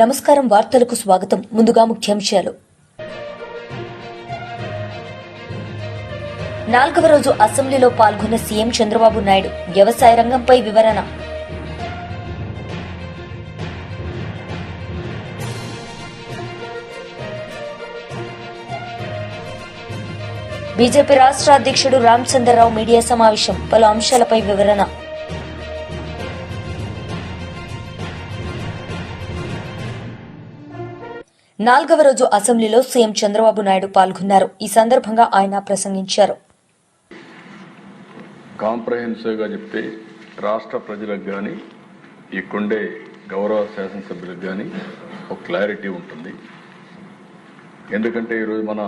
నమస్కారం. వార్తలకు స్వాగతం. ముందుగా ముఖ్యాంశాలు. 4వ రోజు అసెంబ్లీలో పాల్గొన్న సీఎం చంద్రబాబు నాయుడు వ్యవసాయ రంగంపై వివరణ. బీజేపీ రాష్ట్ర అధ్యక్షుడు రామచంద్రరావు మీడియా సమావేశం. పలు అంశాలపై వివరణ. నాలుగవ రోజు అసెంబ్లీలో సీఎం చంద్రబాబు నాయుడు పాల్గొన్నారు. ఈ సందర్భంగా ఆయన ప్రసంగించారు. కాంప్రహెన్సివ్ గా చెప్తే రాష్ట్ర ప్రజలకు కానీ ఇక్కడే గౌరవ శాసనసభ్యులకు కానీ ఒక క్లారిటీ ఉంటుంది. ఎందుకంటే ఈరోజు మన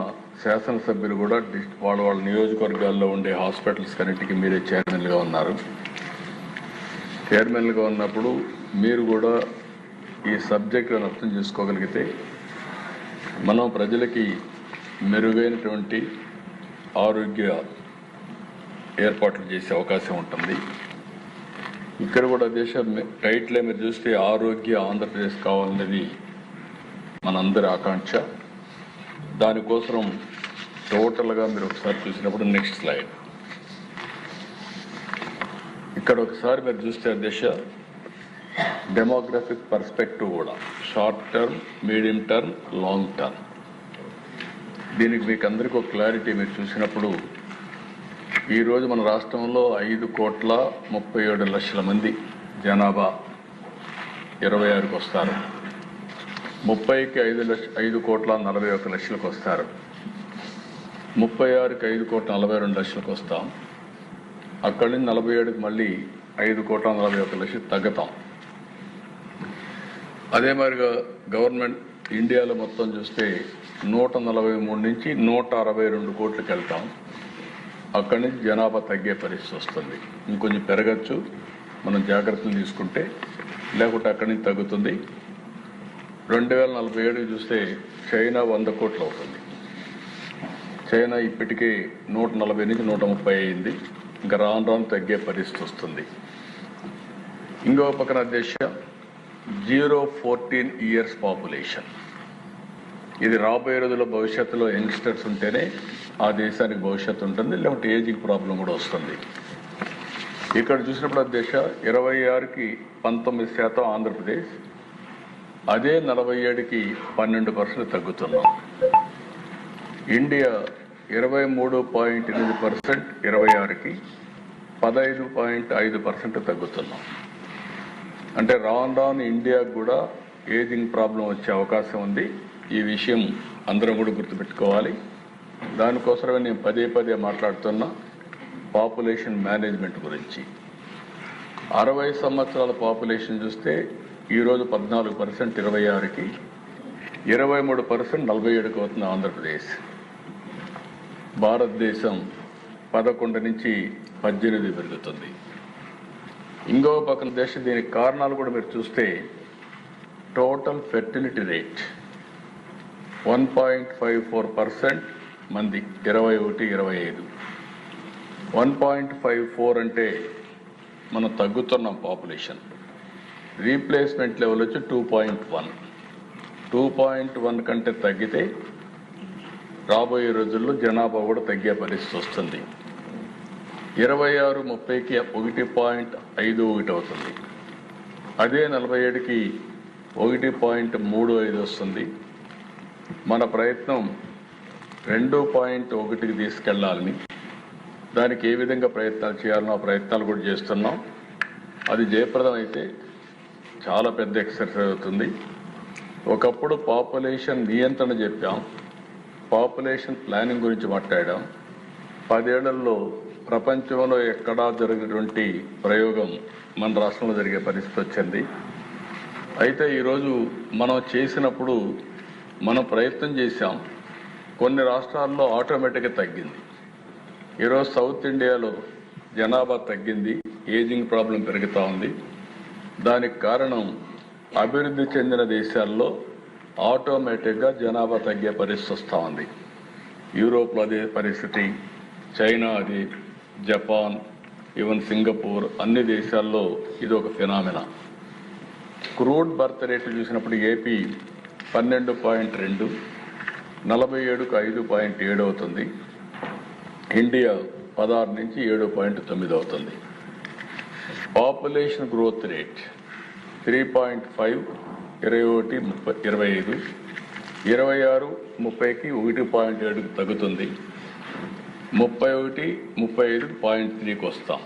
శాసనసభ్యులు కూడా వాళ్ళ నియోజకవర్గాల్లో ఉండే హాస్పిటల్స్ కన్నిటికీ మీరే చైర్మన్గా ఉన్నారు. చైర్మన్గా ఉన్నప్పుడు మీరు కూడా ఈ సబ్జెక్టులను అర్థం చేసుకోగలిగితే మనం ప్రజలకి మెరుగైనటువంటి ఆరోగ్య ఏర్పాట్లు చేసే అవకాశం ఉంటుంది. ఇక్కడ కూడా దేశం టైటిల్ మీరు చూస్తే ఆరోగ్య ఆంధ్రప్రదేశ్ కావాలనేది మనందరి ఆకాంక్ష. దానికోసం టోటల్గా మీరు ఒకసారి చూసినప్పుడు నెక్స్ట్ స్లైడ్ ఇక్కడ ఒకసారి మీరు చూస్తే దిశ డెమోగ్రఫిక్ పర్స్పెక్టివ్ కూడా short term, medium term, long term. దీనికి మీకు అందరికీ ఒక క్లారిటీ మీరు చూసినప్పుడు ఈరోజు మన రాష్ట్రంలో 5,37,00,000 మంది జనాభా 26కి వస్తారు. 30కి 5,40,01,00,000కి వస్తారు. 36కి 5,42,00,000కి వస్తాం. అక్కడి నుంచి 47కి మళ్ళీ 5,41,00,000 తగ్గుతాం. అదే మాదిరిగా గవర్నమెంట్ ఇండియాలో మొత్తం చూస్తే 143 నుంచి 162 కోట్లకి వెళ్తాం. అక్కడి నుంచి జనాభా తగ్గే పరిస్థితి వస్తుంది. ఇంకొంచెం పెరగచ్చు మనం జాగ్రత్తలు తీసుకుంటే, లేకుంటే అక్కడి నుంచి తగ్గుతుంది. 2047కి చూస్తే చైనా 100 కోట్లు అవుతుంది. చైనా ఇప్పటికే 140 నుంచి 130 అయింది. ఇంకా రాను తగ్గే పరిస్థితి వస్తుంది. ఇంకో పక్కన దేశం 0-14 ఇయర్స్ పాపులేషన్. ఇది రాబోయే రోజుల్లో భవిష్యత్తులో యంగ్స్టర్స్ ఉంటేనే ఆ దేశానికి భవిష్యత్తు ఉంటుంది, లేకపోతే ఏజింగ్ ప్రాబ్లం కూడా వస్తుంది. ఇక్కడ చూసినప్పుడు ఆ దేశ 26కి 19% ఆంధ్రప్రదేశ్, అదే 47కి 12% తగ్గుతున్నాం. ఇండియా 23.8% 26కి 15.5% తగ్గుతున్నాం. అంటే రాను ఇండియాకు కూడా ఏజింగ్ ప్రాబ్లం వచ్చే అవకాశం ఉంది. ఈ విషయం అందరం కూడా గుర్తుపెట్టుకోవాలి. దానికోసమే నేను పదే మాట్లాడుతున్నా పాపులేషన్ మేనేజ్మెంట్ గురించి. 60 సంవత్సరాల పాపులేషన్ చూస్తే ఈరోజు 14% 26కి, 23% 47కి అవుతుంది ఆంధ్రప్రదేశ్. భారతదేశం 11 నుంచి 18 పెరుగుతుంది. ఇంకో పక్కన దేశం దీనికి కారణాలు కూడా మీరు చూస్తే టోటల్ ఫెర్టిలిటీ రేట్ 1.54% మంది 21-25. 1.54 అంటే మనం తగ్గుతున్నాం పాపులేషన్. రీప్లేస్మెంట్ లెవెల్ వచ్చి 2.1. 2.1 కంటే తగ్గితే రాబోయే రోజుల్లో జనాభా కూడా తగ్గే పరిస్థితి వస్తుంది. 26-30కి 1.51 అవుతుంది. అదే 47కి 1.35 వస్తుంది. మన ప్రయత్నం 2.1కి తీసుకెళ్లాలని, దానికి ఏ విధంగా ప్రయత్నాలు చేయాలనో ఆ ప్రయత్నాలు కూడా చేస్తున్నాం. అది జయప్రదం అయితే చాలా పెద్ద ఎక్సర్సైజ్ అవుతుంది. ఒకప్పుడు పాపులేషన్ నియంత్రణ చెప్పాం, పాపులేషన్ ప్లానింగ్ గురించి మాట్లాడాం. 10 ఏళ్లలో ప్రపంచంలో ఎక్కడా జరిగినటువంటి ప్రయోగం మన రాష్ట్రంలో జరిగే పరిస్థితి వచ్చింది. అయితే ఈరోజు మనం చేసినప్పుడు మనం ప్రయత్నం చేశాం. కొన్ని రాష్ట్రాల్లో ఆటోమేటిక్గా తగ్గింది. ఈరోజు సౌత్ ఇండియాలో జనాభా తగ్గింది, ఏజింగ్ ప్రాబ్లం పెరుగుతూ ఉంది. దానికి కారణం అభివృద్ధి చెందిన దేశాల్లో ఆటోమేటిక్గా జనాభా తగ్గే పరిస్థితి వస్తూ ఉంది. యూరోప్లో అదే పరిస్థితి, చైనా అది, జపాన్, ఈవెన్ సింగపూర్, అన్ని దేశాల్లో ఇది ఒక ఫినామినా. క్రూడ్ బర్త్ రేటు చూసినప్పుడు ఏపీ 12.2, 47కు 5.7 అవుతుంది. ఇండియా 16 నుంచి 7.9 అవుతుంది. పాపులేషన్ గ్రోత్ రేట్ 3.5, 21, 25, 26, 30కి 1.7కు తగ్గుతుంది. 31, 35, 0.3కి వస్తాం.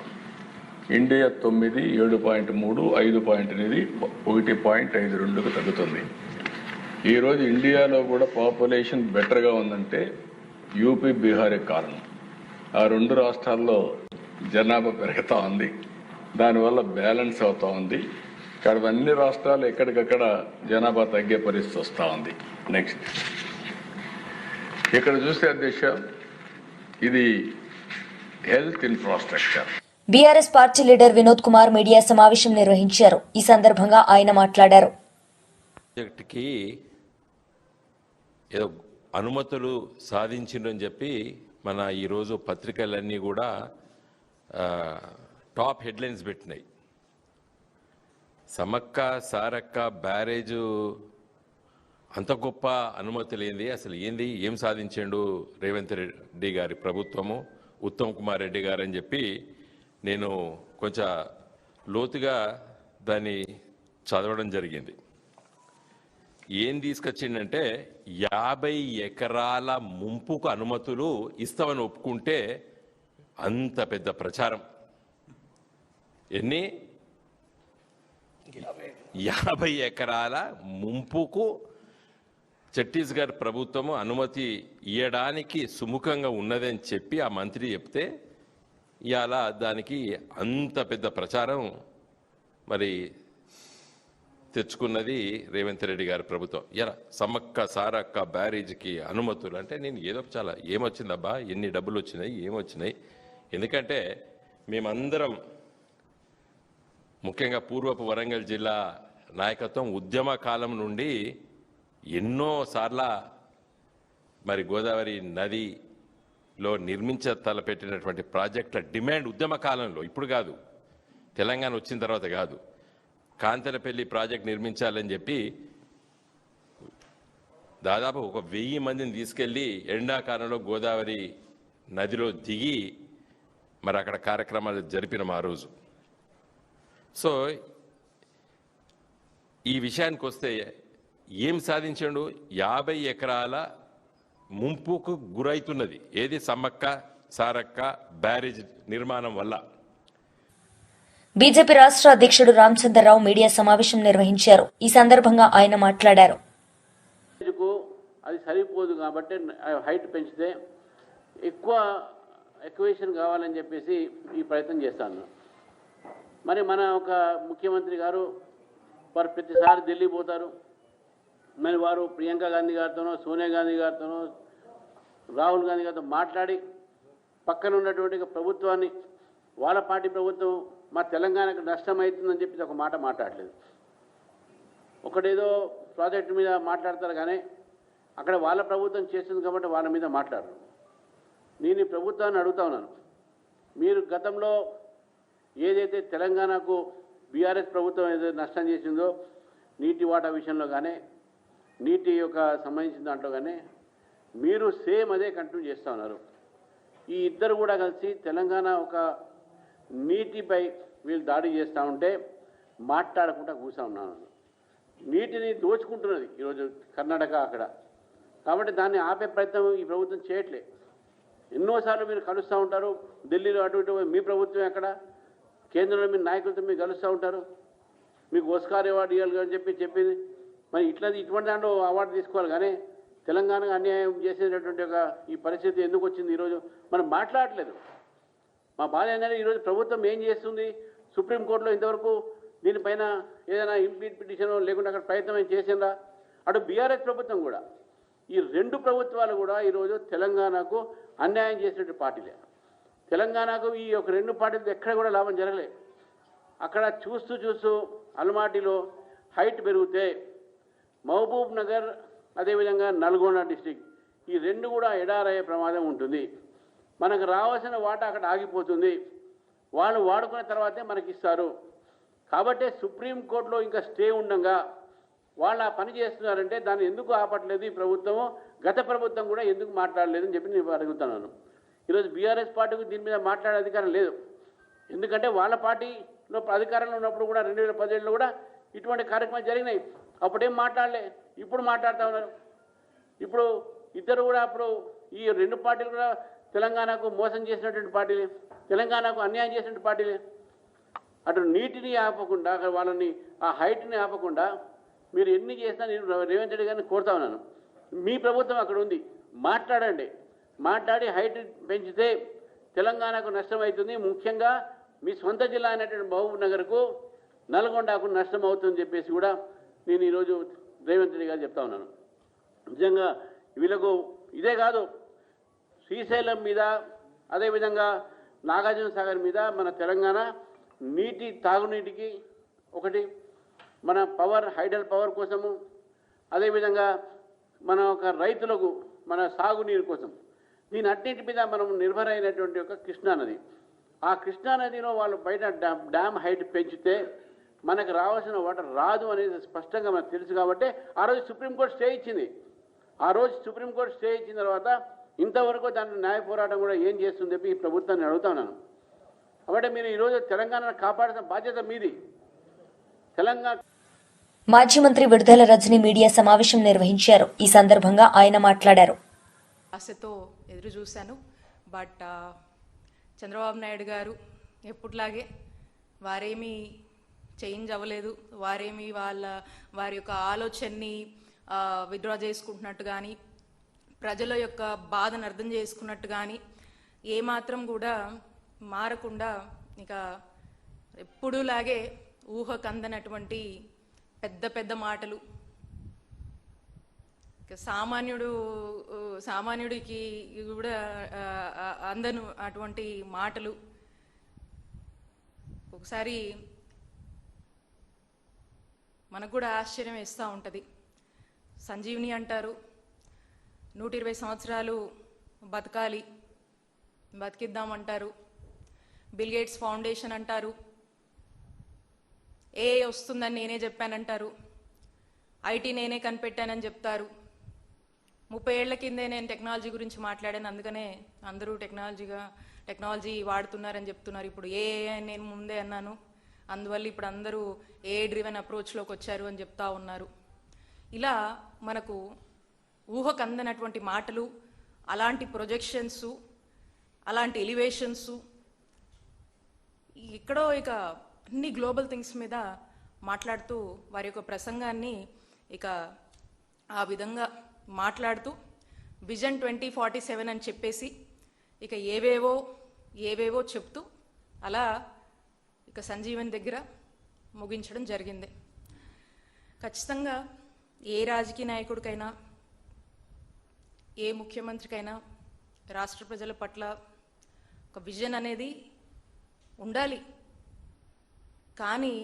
ఇండియా 9, 7.3, 5.8, 1.52కు తగ్గుతుంది. ఈరోజు ఇండియాలో కూడా పాపులేషన్ బెటర్గా ఉందంటే యూపీ, బీహారే కారణం. ఆ రెండు రాష్ట్రాల్లో జనాభా పెరుగుతూ ఉంది, దానివల్ల బ్యాలెన్స్ అవుతూ ఉంది. ఇక్కడ అన్ని రాష్ట్రాలు ఎక్కడికక్కడ జనాభా తగ్గే పరిస్థితి వస్తూ ఉంది. నెక్స్ట్ ఇక్కడ చూస్తే అధ్యక్ష, ఇది health infrastructure. BRS party leader Vinod Kumar media సమావేశం నిర్వహించారు. ఈ సందర్భంగా ఆయన మాట్లాడారు. ప్రాజెక్టుకి ఏదో అనుమతులు సాధించిందని చెప్పి మన ఈరోజు పత్రికలన్నీ కూడా టాప్ హెడ్లైన్స్ పెట్టినాయి. సమ్మక్క సారక్క బ్యారేజు అంత గొప్ప అనుమతులు ఏంది, అసలు ఏంది, ఏం సాధించాడు రేవంత్ రెడ్డి గారి ప్రభుత్వము, ఉత్తమ్ కుమార్ రెడ్డి గారు అని చెప్పి నేను కొంచెం లోతుగా దాన్ని చదవడం జరిగింది. ఏం తీసుకొచ్చిందంటే 50 ఎకరాల ముంపుకు అనుమతులు ఇస్తామని ఒప్పుకుంటే అంత పెద్ద ప్రచారం. ఎన్ని 50 ఎకరాల ముంపుకు ఛత్తీస్గఢ్ ప్రభుత్వము అనుమతి ఇవ్వడానికి సుముఖంగా ఉన్నదని చెప్పి ఆ మంత్రి చెప్తే ఇవాళ దానికి అంత పెద్ద ప్రచారం మరి తెచ్చుకున్నది రేవంత్ రెడ్డి గారి ప్రభుత్వం. ఇలా సమ్మక్క సారక్క బ్యారేజ్కి అనుమతులు అంటే నేను ఏదో చాలా ఏమొచ్చిందబ్బా, ఎన్ని డబ్బులు వచ్చినాయి, ఏమొచ్చినాయి. ఎందుకంటే మేమందరం ముఖ్యంగా పూర్వపు వరంగల్ జిల్లా నాయకత్వం ఉద్యమ కాలం నుండి ఎన్నోసార్ల మరి గోదావరి నదిలో తలపెట్టినటువంటి ప్రాజెక్టుల డిమాండ్ ఉద్యమ కాలంలో, ఇప్పుడు కాదు, తెలంగాణ వచ్చిన తర్వాత కాదు, కాంతనపల్లి ప్రాజెక్ట్ నిర్మించాలని చెప్పి దాదాపు 1000 మందిని తీసుకెళ్లి ఎండాకాలంలో గోదావరి నదిలో దిగి మరి అక్కడ కార్యక్రమాలు జరిపినాం ఆ రోజు. సో ఈ విషయానికి వస్తే ఏం సాధించాడు? 50 ఎకరాల ముంపుకు గురైతున్నది ఏది? సమ్మక్క సారక్క బ్యారేజ్ నిర్మాణం వల్ల. బీజేపీ రాష్ట్ర అధ్యక్షుడు రామచంద్రరావు మీడియా సమావేశం నిర్వహించారు. ఈ సందర్భంగా ఆయన మాట్లాడారు. అది సరిపోదు కాబట్టి హైట్ పెంచితే ఎక్కువ ఎక్వేషన్ కావాలని చెప్పేసి ఈ ప్రయత్నం చేస్తాను. మరి మన ఒక ముఖ్యమంత్రి గారు వారు ప్రతిసారి ఢిల్లీ పోతారు. మరి వారు ప్రియాంక గాంధీ గారితోనో, సోనియా గాంధీ గారితోనో, రాహుల్ గాంధీ గారితో మాట్లాడి పక్కన ఉన్నటువంటి ప్రభుత్వాన్ని, వాళ్ళ పార్టీ ప్రభుత్వం మా తెలంగాణకు నష్టం అవుతుందని చెప్పి ఒక మాట మాట్లాడలేదు. ఒకటేదో ప్రాజెక్టు మీద మాట్లాడతారు కానీ అక్కడ వాళ్ళ ప్రభుత్వం చేస్తుంది కాబట్టి వాళ్ళ మీద మాట్లాడరు. నేను ఈ ప్రభుత్వాన్ని అడుగుతా ఉన్నాను, మీరు గతంలో ఏదైతే తెలంగాణకు బీఆర్ఎస్ ప్రభుత్వం ఏదైతే నష్టం చేసిందో నీటి వాటా విషయంలో కానీ, నీటి యొక్క సంబంధించిన దాంట్లో కానీ మీరు సేమ్ అదే కంటిన్యూ చేస్తూ ఉన్నారు. ఈ ఇద్దరు కూడా కలిసి తెలంగాణ ఒక నీటిపై వీళ్ళు దాడి చేస్తూ ఉంటే మాట్లాడకుండా కూర్చో ఉన్నాను. నీటిని దోచుకుంటున్నది ఈరోజు కర్ణాటక అక్కడ. కాబట్టి దాన్ని ఆపే ప్రయత్నం ఈ ప్రభుత్వం చేయట్లే. ఎన్నోసార్లు మీరు కలుస్తూ ఉంటారు, ఢిల్లీలో అటు ఇటు మీ ప్రభుత్వం ఎక్కడ, కేంద్రంలో మీ నాయకులతో మీరు కలుస్తూ ఉంటారు. మీకు ఓస్కార్ అవార్డు ఇవ్వాలి అని చెప్పింది. మరి ఇటువంటి దాంట్లో అవార్డు తీసుకోవాలి కానీ తెలంగాణకు అన్యాయం చేసేటటువంటి ఒక ఈ పరిస్థితి ఎందుకు వచ్చింది ఈరోజు మనం మాట్లాడట్లేదు. మా బాధ ఏంటంటే ఈరోజు ప్రభుత్వం ఏం చేస్తుంది, సుప్రీంకోర్టులో ఇంతవరకు దీనిపైన ఏదైనా ఇంప్లీట్ పిటిషన్ లేకుండా అక్కడ ప్రయత్నం ఏం చేసిందా? అటు బీఆర్ఎస్ ప్రభుత్వం కూడా, ఈ రెండు ప్రభుత్వాలు కూడా ఈరోజు తెలంగాణకు అన్యాయం చేసినటువంటి పార్టీలే. తెలంగాణకు ఈ ఒక రెండు పార్టీలతో ఎక్కడ కూడా లాభం జరగలే. అక్కడ చూస్తూ అల్మాటిలో హైట్ పెరిగితే మహబూబ్ నగర్ అదేవిధంగా నల్గొండ డిస్టిక్ ఈ రెండు కూడా ఎడారయ్యే ప్రమాదం ఉంటుంది. మనకు రావాల్సిన వాటా అక్కడ ఆగిపోతుంది. వాళ్ళు వాడుకున్న తర్వాతే మనకి ఇస్తారు. కాబట్టి సుప్రీంకోర్టులో ఇంకా స్టే ఉండగా వాళ్ళు ఆ పని చేస్తున్నారంటే దాన్ని ఎందుకు ఆపట్లేదు ఈ ప్రభుత్వము, గత ప్రభుత్వం కూడా ఎందుకు మాట్లాడలేదని చెప్పి నేను అడుగుతున్నాను. ఈరోజు బీఆర్ఎస్ పార్టీకి దీని మీద మాట్లాడే అధికారం లేదు. ఎందుకంటే వాళ్ళ పార్టీలో అధికారంలో ఉన్నప్పుడు కూడా 2017లో కూడా ఇటువంటి కార్యక్రమాలు జరిగినాయి. అప్పుడేం మాట్లాడలే, ఇప్పుడు మాట్లాడుతూ ఉన్నారు. ఇప్పుడు ఇద్దరు కూడా అప్పుడు ఈ రెండు పార్టీలు కూడా తెలంగాణకు మోసం చేసినటువంటి పార్టీలే, తెలంగాణకు అన్యాయం చేసినటువంటి పార్టీలే. అటు నీటిని ఆపకుండా, అక్కడ వాళ్ళని ఆ హైట్ని ఆపకుండా మీరు ఎన్ని చేసినా నేను రేవంత్ రెడ్డి గారిని కోరుతా ఉన్నాను. మీ ప్రభుత్వం అక్కడ ఉంది, మాట్లాడండి. మాట్లాడి హైట్ పెంచితే తెలంగాణకు నష్టం అవుతుంది. ముఖ్యంగా మీ సొంత జిల్లా అయినటువంటి మహబూబ్ నగర్కు, నల్గొండకు నష్టం అవుతుందని చెప్పేసి కూడా నేను ఈరోజు రేవంత్ రెడ్డి గారు చెప్తా ఉన్నాను. నిజంగా వీళ్ళకు ఇదే కాదు, శ్రీశైలం మీద, అదేవిధంగా నాగార్జున సాగర్ మీద మన తెలంగాణ నీటి తాగునీటికి ఒకటి, మన పవర్ హైడల్ పవర్ కోసము, అదేవిధంగా మన ఒక రైతులకు మన సాగునీరు కోసం, దీని అన్నింటి మీద మనం నిర్భరైనటువంటి ఒక కృష్ణానది. ఆ కృష్ణానదిలో వాళ్ళు బయట డ్యామ్ హైట్ పెంచితే మనకు రావాల్సిన వాటర్ రాదు అనేది స్పష్టంగా మనకు తెలుసు. కాబట్టి ఆ రోజు సుప్రీంకోర్టు స్టే ఇచ్చింది. ఆ రోజు సుప్రీంకోర్టు స్టే ఇచ్చిన తర్వాత ఇంతవరకు దాని న్యాయ పోరాటం కూడా ఏం చేస్తుంది చెప్పి ఈ ప్రభుత్వాన్ని అడుగుతా ఉన్నాను. కాబట్టి మీరు ఈరోజు తెలంగాణను కాపాడాల్సిన బాధ్యత మీది. తెలంగాణ మాజీ మంత్రి విడుదల రజని మీడియా సమావేశం నిర్వహించారు. ఈ సందర్భంగా ఆయన మాట్లాడారు. ఆశతో ఎదురు చూశాను. బట్ చంద్రబాబు నాయుడు గారు ఎప్పటిలాగే వారేమీ చేంజ్ అవ్వలేదు. వారేమీ వారి యొక్క ఆలోచనని విత్డ్రా చేసుకుంటున్నట్టు కానీ, ప్రజల యొక్క బాధను అర్థం చేసుకున్నట్టు కానీ ఏమాత్రం కూడా మారకుండా ఇక ఎప్పుడులాగే ఊహకందనటువంటి పెద్ద పెద్ద మాటలు, సామాన్యుడికి కూడా అందను అటువంటి మాటలు. ఒకసారి మనకు కూడా ఆశ్చర్యం వేస్తూ ఉంటుంది. సంజీవిని అంటారు, 120 సంవత్సరాలు బతకాలి, బతికిద్దామంటారు. బిల్ గేట్స్ ఫౌండేషన్ అంటారు, ఏ వస్తుందని నేనే చెప్పానంటారు. ఐటీ నేనే కనిపెట్టానని చెప్తారు. 30 ఏళ్ల కిందే నేను టెక్నాలజీ గురించి మాట్లాడాను, అందుకనే అందరూ టెక్నాలజీ వాడుతున్నారని చెప్తున్నారు. ఇప్పుడు నేను ముందే అన్నాను, అందువల్ల ఇప్పుడు అందరూ డ్రివెన్ అప్రోచ్లోకి వచ్చారు అని చెప్తా ఉన్నారు. ఇలా మనకు ఊహకు అందనటువంటి మాటలు, అలాంటి ప్రొజెక్షన్స్, అలాంటి ఎలివేషన్స్, ఎక్కడో ఇక అన్ని గ్లోబల్ థింగ్స్ మీద మాట్లాడుతూ వారి యొక్క ప్రసంగాన్ని ఇక ఆ విధంగా మాట్లాడుతూ విజన్ 2047 అని చెప్పేసి ఇక ఏవేవో చెప్తూ అలా ఇక సంజీవన్ దగ్గర ముగించడం జరిగింది. ఖచ్చితంగా ఏ రాజకీయ నాయకుడికైనా, ఏ ముఖ్యమంత్రికైనా రాష్ట్ర ప్రజల పట్ల ఒక విజన్ అనేది ఉండాలి. కానీ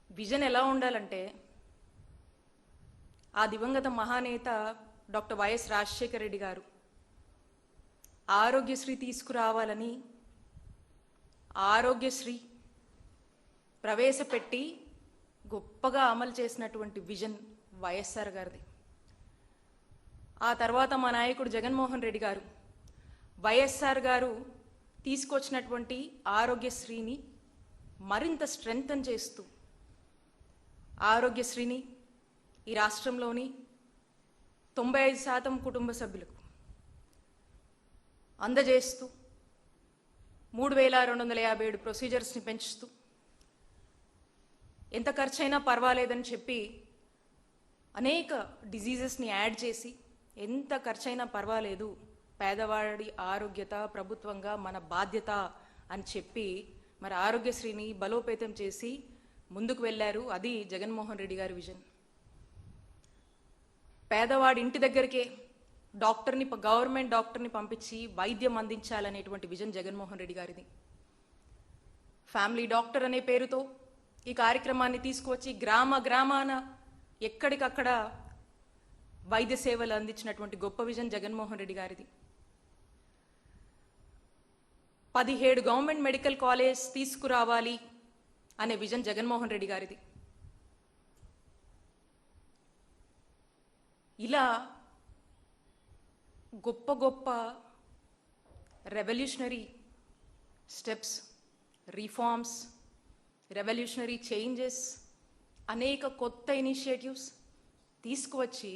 విజన్ ఎలా ఉండాలంటే, ఆ దివంగత మహానేత డాక్టర్ వైఎస్ రాజశేఖర రెడ్డి గారు ఆరోగ్యశ్రీ తీసుకురావాలని ఆరోగ్యశ్రీ ప్రవేశపెట్టి గొప్పగా అమలు చేసినటువంటి విజన్ వైఎస్ఆర్ గారిది. ఆ తర్వాత మా నాయకుడు జగన్మోహన్ రెడ్డి గారు, వైఎస్ఆర్ గారు తీసుకొచ్చినటువంటి ఆరోగ్యశ్రీని మరింత స్ట్రెంగ్తన్ చేస్తూ ఆరోగ్యశ్రీని ఈ రాష్ట్రంలోని 95% కుటుంబ సభ్యులకు అందజేస్తూ 3257 ప్రొసీజర్స్ని పెంచుతూ ఎంత ఖర్చైనా పర్వాలేదని చెప్పి అనేక డిజీజెస్ని యాడ్ చేసి ఎంత ఖర్చైనా పర్వాలేదు, పేదవాడి ఆరోగ్యత ప్రభుత్వంగా మన బాధ్యత అని చెప్పి మరి ఆరోగ్యశ్రీని బలోపేతం చేసి ముందుకు వెళ్ళారు. అది జగన్మోహన్ రెడ్డి గారి విజన్. పేదవాడి ఇంటి దగ్గరికే గవర్నమెంట్ డాక్టర్ని పంపించి వైద్యం అందించాలనేటువంటి విజన్ జగన్మోహన్ రెడ్డి గారిది. ఫ్యామిలీ డాక్టర్ అనే పేరుతో ఈ కార్యక్రమాన్ని తీసుకువచ్చి గ్రామాన ఎక్కడికక్కడ వైద్య సేవలు అందించినటువంటి గొప్ప విజన్ జగన్మోహన్ రెడ్డి గారిది. 17 గవర్నమెంట్ మెడికల్ కాలేజ్ తీసుకురావాలి, అనే విజన్ జగన్మోహన్ రెడ్డి గారిది. ఇలా గొప్ప గొప్ప revolutionary steps, reforms, revolutionary changes, అనేక కొత్త ఇనిషియేటివ్స్ తీసుకువచ్చి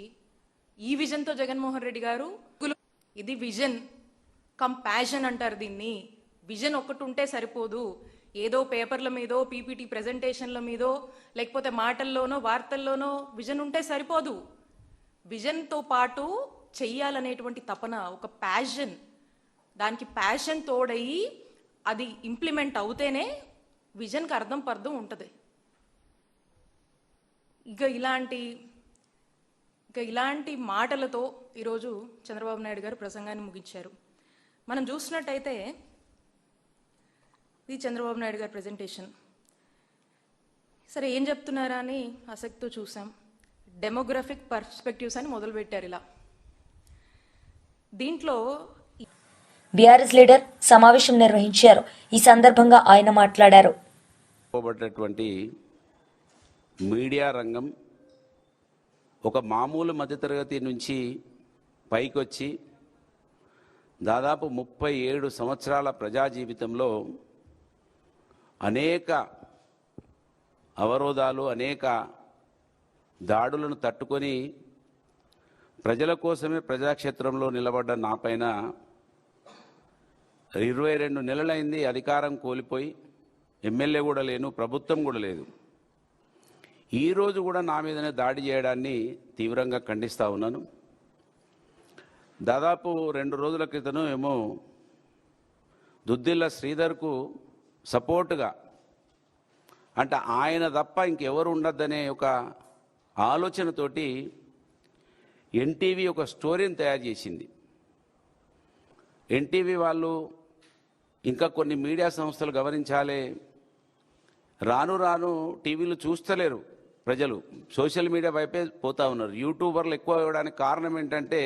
ఈ విజన్తో జగన్మోహన్ రెడ్డి గారు, ఇది విజన్ కమ్ ప్యాషన్ అంటారు దీన్ని. విజన్ ఒక్కటి ఉంటే సరిపోదు, ఏదో పేపర్ల మీదో పీపీటీ ప్రెజెంటేషన్ల మీదో లేకపోతే మాటల్లోనో వార్తల్లోనో విజన్ ఉంటే సరిపోదు. విజన్తో పాటు చెయ్యాలనేటువంటి తపన, ఒక ప్యాషన్, దానికి ప్యాషన్ తోడయి అది ఇంప్లిమెంట్ అవుతేనే విజన్కి అర్థం పర్థం ఉంటుంది. ఇక ఇలాంటి మాటలతో ఈరోజు చంద్రబాబు నాయుడు గారు ప్రసంగాన్ని ముగించారు. మనం చూసినట్టయితే ఇది చంద్రబాబు నాయుడు గారి ప్రెజెంటేషన్. సరే ఏం చెప్తున్నారా అని ఆసక్తితో చూసాం. డెమోగ్రఫిక్ పర్స్పెక్టివ్స్ అని మొదలుపెట్టారు. ఇలా దీంట్లో బీఆర్ఎస్ లీడర్ సమావేశం నిర్వహించారు. ఈ సందర్భంగా ఆయన మాట్లాడారు. మీడియా రంగం ఒక మామూలు మధ్యతరగతి నుంచి పైకొచ్చి దాదాపు 37 సంవత్సరాల ప్రజా జీవితంలో అనేక అవరోధాలు, అనేక దాడులను తట్టుకొని ప్రజల కోసమే ప్రజాక్షేత్రంలో నిలబడ్డ నాపైన 22 నెలలైంది అధికారం కోల్పోయి, ఎమ్మెల్యే కూడా లేను, ప్రభుత్వం కూడా లేదు. ఈరోజు కూడా నా మీదనే దాడి చేయడాన్ని తీవ్రంగా ఖండిస్తూ ఉన్నాను. దాదాపు 2 రోజుల క్రితం ఏమో దుద్దిల్ల శ్రీధర్కు సపోర్టుగా, అంటే ఆయన తప్ప ఇంకెవరు ఉండద్దనే ఒక ఆలోచనతోటి ఎన్టీవీ ఒక స్టోరీని తయారు చేసింది. ఎన్టీవీ వాళ్ళు ఇంకా కొన్ని మీడియా సంస్థలు గమనించాలి, రాను రాను టీవీలు చూస్తలేరు ప్రజలు, సోషల్ మీడియా వైపే పోతూ ఉన్నారు. యూట్యూబర్లు ఎక్కువ అవ్వడానికి కారణం ఏంటంటే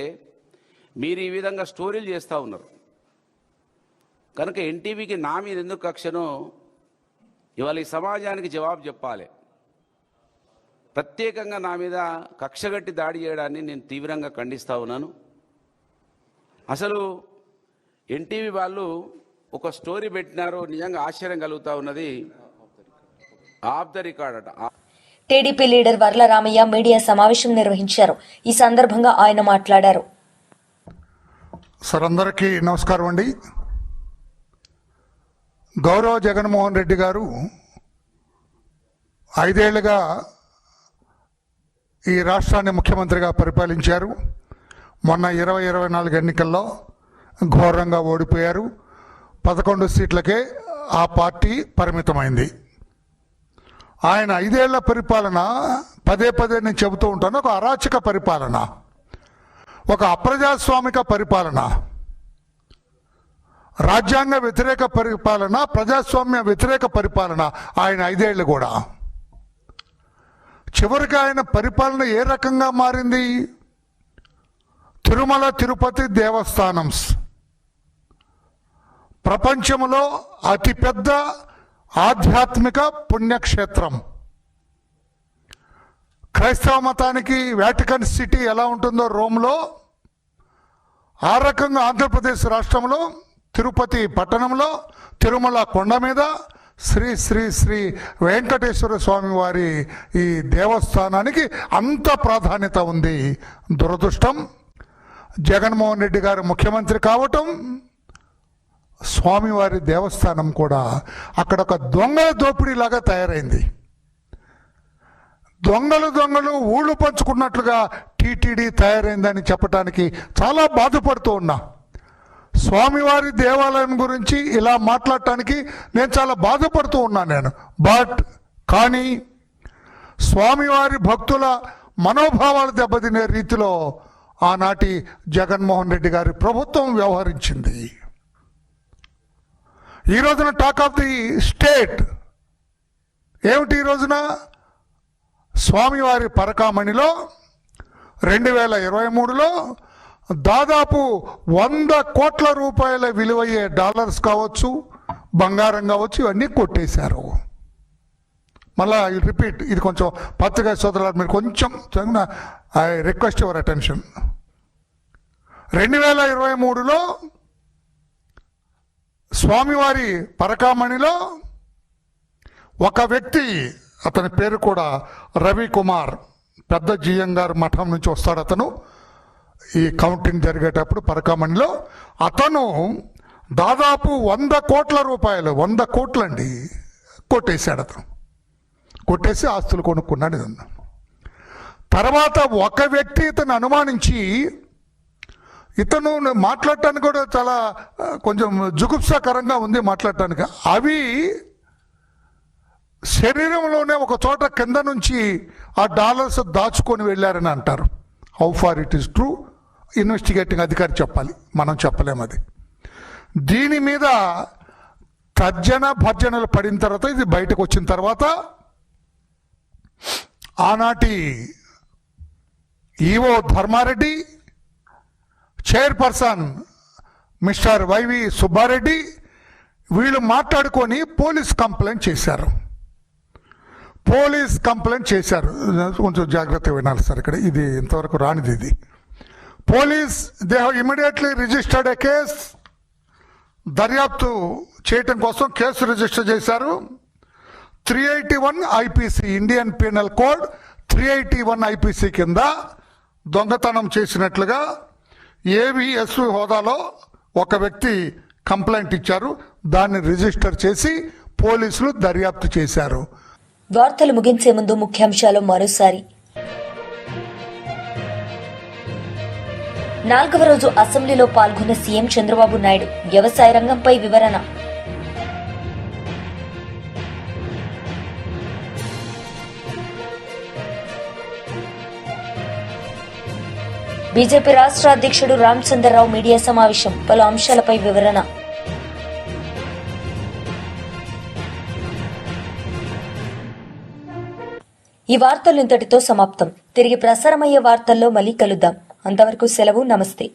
మీరు ఈ విధంగా స్టోరీలు చేస్తూ ఉన్నారు కనుక ఎన్టీవీకి నా మీద ఎందుకు కక్షనో ఇవాళ ఈ సమాజానికి జవాబు చెప్పాలి. ప్రత్యేకంగా నా మీద కక్షగట్టి దాడి చేయడాన్ని నేను తీవ్రంగా ఖండిస్తూ ఉన్నాను. అసలు ఎన్టీవీ వాళ్ళు ఒక స్టోరీ పెట్టినారు, నిజంగా ఆశ్చర్యం కలుగుతూ ఉన్నది. ఆఫ్ ద రికార్డ్ అట. TDP leader Varla Ramaiah media సమావేశం నిర్వహించారు. ఈ సందర్భంగా ఆయన మాట్లాడారు. సార్, అందరికీ నమస్కారం అండి. గౌరవ జగన్మోహన్ రెడ్డి గారు 5 ఏళ్లుగా ఈ రాష్ట్రాన్ని ముఖ్యమంత్రిగా పరిపాలించారు. మొన్న 2024 ఎన్నికల్లో ఘోరంగా ఓడిపోయారు. 11 సీట్లకే ఆ పార్టీ పరిమితమైంది. ఆయన 5 ఏళ్ల పరిపాలన పదే నేను చెబుతూ ఉంటాను, ఒక అరాచక పరిపాలన, ఒక అప్రజాస్వామిక పరిపాలన, రాజ్యాంగ వ్యతిరేక పరిపాలన, ప్రజాస్వామ్య వ్యతిరేక పరిపాలన ఆయన 5 ఏళ్ళు కూడా. చివరికి ఆయన పరిపాలన ఏ రకంగా మారింది? తిరుమల తిరుపతి దేవస్థానం ప్రపంచంలో అతిపెద్ద ఆధ్యాత్మిక పుణ్యక్షేత్రం. క్రైస్తవ మతానికి వాటికన్ సిటీ ఎలా ఉంటుందో రోమ్లో, ఆ రకంగా ఆంధ్రప్రదేశ్ రాష్ట్రంలో తిరుపతి పట్టణంలో తిరుమల కొండ మీద శ్రీ శ్రీ శ్రీ వెంకటేశ్వర స్వామి వారి ఈ దేవస్థానానికి అంత ప్రాధాన్యత ఉంది. దురదృష్టం, జగన్మోహన్ రెడ్డి గారు ముఖ్యమంత్రి కావటం, స్వామివారి దేవస్థానం కూడా అక్కడ ఒక దొంగల దోపిడీలాగా తయారైంది. దొంగలు ఊళ్ళు పంచుకున్నట్లుగా టీటీడీ తయారైందని చెప్పడానికి చాలా బాధపడుతూ ఉన్నా. స్వామివారి దేవాలయం గురించి ఇలా మాట్లాడటానికి నేను చాలా బాధపడుతూ ఉన్నాను కానీ స్వామివారి భక్తుల మనోభావాలు దెబ్బతినే రీతిలో ఆనాటి జగన్మోహన్ రెడ్డి గారి ప్రభుత్వం వ్యవహరించింది. ఈ రోజున టాక్ ఆఫ్ ది స్టేట్ ఏమిటి? ఈ రోజున స్వామివారి పరకామణిలో 2023లో దాదాపు 100 కోట్ల రూపాయల విలువయ్యే డాలర్స్ కావచ్చు, బంగారం కావచ్చు, ఇవన్నీ కొట్టేశారు. మళ్ళా రిపీట్, ఇది కొంచెం పత్రికా సోదరులు మీరు కొంచెం ఐ రిక్వెస్ట్ యువర్ అటెన్షన్. 2023లో స్వామివారి పరకామణిలో ఒక వ్యక్తి, అతని పేరు కూడా రవికుమార్, పెద్ద జిఎం గారు మఠం నుంచి వస్తాడు అతను. ఈ కౌంటింగ్ జరిగేటప్పుడు పరకామణిలో అతను దాదాపు 100 కోట్ల రూపాయలు, 100 కోట్లండి కొట్టేశాడు. అతను కొట్టేసి ఆస్తులు కొనుక్కున్నాడు. ఇదన్నా తర్వాత ఒక వ్యక్తి ఇతను అనుమానించి, ఇతను మాట్లాడటానికి కూడా చాలా కొంచెం జుగుప్సాకరంగా ఉంది మాట్లాడటానికి. అవి శరీరంలోనే ఒక చోట కింద నుంచి ఆ డాలర్స్ దాచుకొని వెళ్ళారని అంటారు. How far it is true investigating అధికారి చెప్పాలి, మనం చెప్పలేము అది. దీని మీద తర్జన భర్జనలు పడిన తర్వాత, ఇది బయటకు వచ్చిన తర్వాత ఆనాటి EO Dharma Reddy, chairperson mister YV Subba Reddy, వీళ్ళు మాట్లాడుకొని పోలీస్ కంప్లైంట్ చేశారు. కొంచెం జాగ్రత్తగా వినాలి సార్, ఇక్కడ ఇది ఇంతవరకు రానిది. ఇది police they have immediately registered A case. దర్యాప్తు చేయటం కోసం కేసు రిజిస్టర్ చేశారు. 381 IPC, Indian penal code 381 IPC కింద దొంగతనం చేసినట్లుగా ఏవిఎస్వి హోదాలో ఒక వ్యక్తి కంప్లైంట్ ఇచ్చారు. దాన్ని రిజిస్టర్ చేసి పోలీసులు దర్యాప్తు చేశారు. వార్తలు ముగించే ముందు ముఖ్యాంశాలు మరోసారి. 4వ రోజు అసెంబ్లీలో పాల్గొన్న సీఎం చంద్రబాబు నాయుడు వ్యవసాయ రంగంపై వివరణ. బీజేపీ రాష్ట్ర అధ్యక్షుడు రామచంద్రరావు మీడియా సమావేశం, పలు అంశాలపై వివరణ. ఈ వార్తలు ఇంతటితో సమాప్తం. తిరిగి ప్రసారమయ్యే వార్తల్లో మళ్ళీ కలుద్దాం. అంతవరకు సెలవు, నమస్తే.